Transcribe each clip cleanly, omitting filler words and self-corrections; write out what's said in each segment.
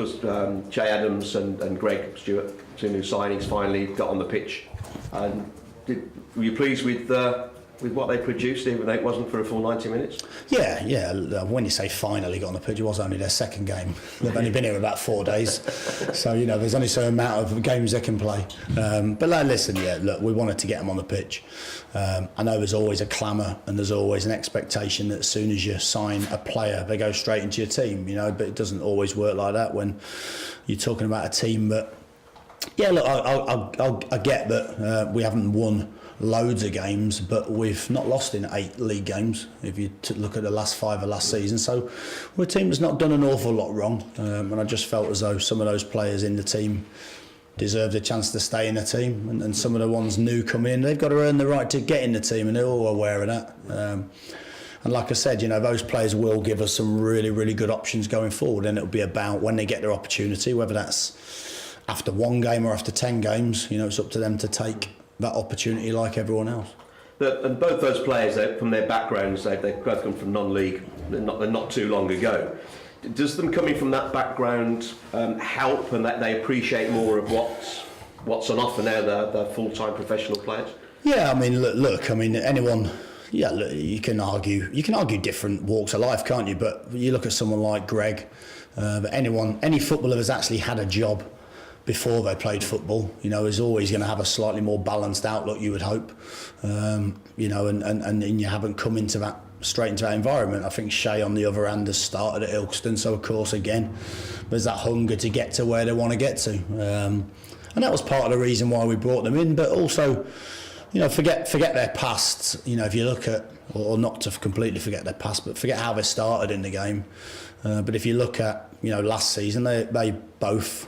because Jay Adams and Greg Stewart, two new signings, finally got on the pitch. And were you pleased with what they produced, even though it wasn't for a full 90 minutes? Yeah. When you say finally got on the pitch, it was only their second game. They've only been here about 4 days, so there's only so amount of games they can play. But listen, look, we wanted to get them on the pitch. I know there's always a clamour and there's always an expectation that as soon as you sign a player, they go straight into your team. But it doesn't always work like that when you're talking about a team that. Yeah, look, I get that we haven't won loads of games, but we've not lost in 8 league games if you look at the last 5 of last season. So we're a team that's not done an awful lot wrong, and I just felt as though some of those players in the team deserved a chance to stay in the team, and some of the ones new coming in, they've got to earn the right to get in the team, and they're all aware of that. And like I said, those players will give us some really, really good options going forward, and it'll be about when they get their opportunity, whether that's after 1 game or after 10 games, it's up to them to take that opportunity like everyone else. And both those players, from their backgrounds, they've both come from non-league, not too long ago. Does them coming from that background help, and that they appreciate more of what's on offer now? They're full-time professional players. Yeah, look. Anyone. Yeah, look, you can argue different walks of life, can't you? But you look at someone like Greg. Any footballer that's actually had a job before they played football, is always going to have a slightly more balanced outlook, you would hope, and you haven't come straight into that environment. I think Shay, on the other hand, has started at Ilkeston, so of course, again, there's that hunger to get to where they want to get to, and that was part of the reason why we brought them in. But also, forget their past. If you look at, or not to completely forget their past, but forget how they started in the game. But if you look at, last season, they both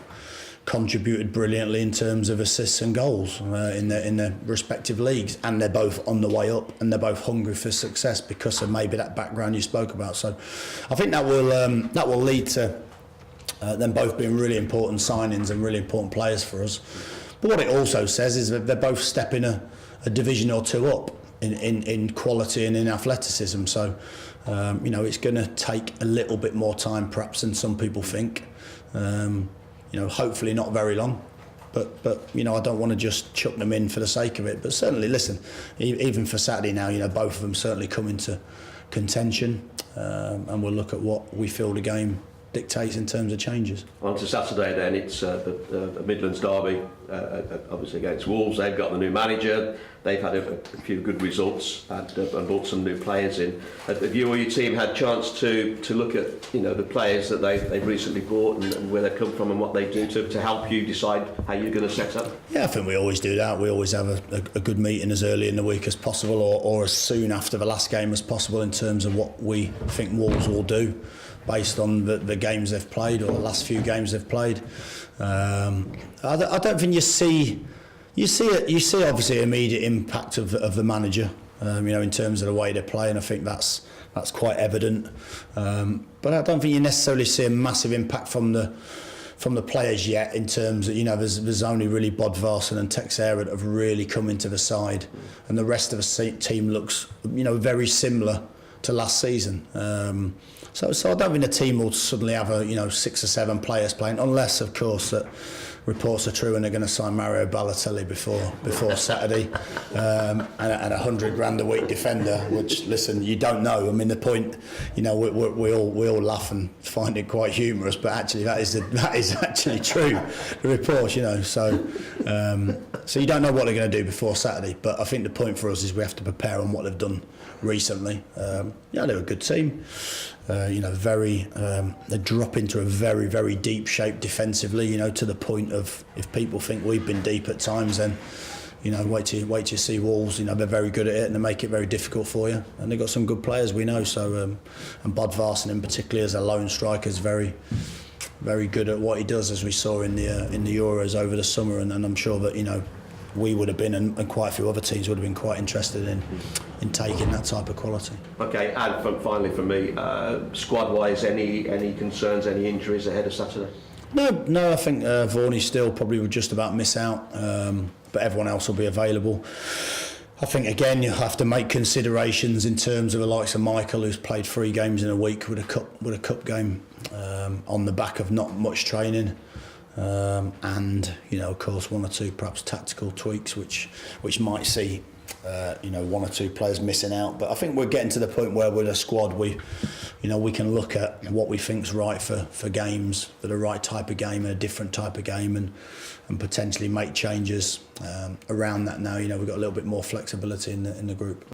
contributed brilliantly in terms of assists and goals in their respective leagues, and they're both on the way up, and they're both hungry for success because of maybe that background you spoke about. So I think that will lead to them both being really important signings and really important players for us. But what it also says is that they're both stepping a division or 2 up in quality and in athleticism. So it's going to take a little bit more time perhaps than some people think. Hopefully not very long, but I don't want to just chuck them in for the sake of it. But certainly, listen, even for Saturday now, both of them certainly come into contention, and we'll look at what we feel the game dictates in terms of changes. On to Saturday then, it's the Midlands derby, obviously against Wolves. They've got the new manager, they've had a few good results and brought some new players in. Have you or your team had a chance to look at the players that they've recently brought and where they come from and what they do to help you decide how you're going to set up? Yeah, I think we always do that. We always have a good meeting as early in the week as possible, or as soon after the last game as possible, in terms of what we think Wolves will do based on the games they've played, or the last few games they've played. I don't think you see obviously immediate impact of the manager, in terms of the way they play, and I think that's quite evident. But I don't think you necessarily see a massive impact from the players yet, in terms that there's only really Bodvarsson and Texera that have really come into the side, and the rest of the team looks very similar to last season. So I don't think the team will suddenly have 6 or 7 players playing, unless of course that reports are true and they're going to sign Mario Balotelli before Saturday, and a $100,000 a week defender. Which, listen, you don't know. The point, we all laugh and find it quite humorous, but actually that is actually true. The reports, so you don't know what they're going to do before Saturday. But I think the point for us is we have to prepare on what they've done recently. They're a good team. They drop into a very, very deep shape defensively, to the point of, if people think we've been deep at times, then wait till you see Wolves. They're very good at it, and they make it very difficult for you, and they've got some good players, we know. So and Bodvarsson in particular as a lone striker is very, very good at what he does, as we saw in the Euros over the summer, and I'm sure that we would have been, and quite a few other teams would have been quite interested in taking that type of quality. Okay, and finally from me, squad-wise, any concerns, any injuries ahead of Saturday? No, I think Vaughan still probably would just about miss out, but everyone else will be available. I think again you have to make considerations in terms of the likes of Michael, who's played 3 games in a week with a cup game on the back of not much training, and of course 1 or 2 perhaps tactical tweaks which might see 1 or 2 players missing out. But I think we're getting to the point where with a squad we can look at what we think's right for games, for the right type of game and a different type of game, and potentially make changes around that now. We've got a little bit more flexibility in the group.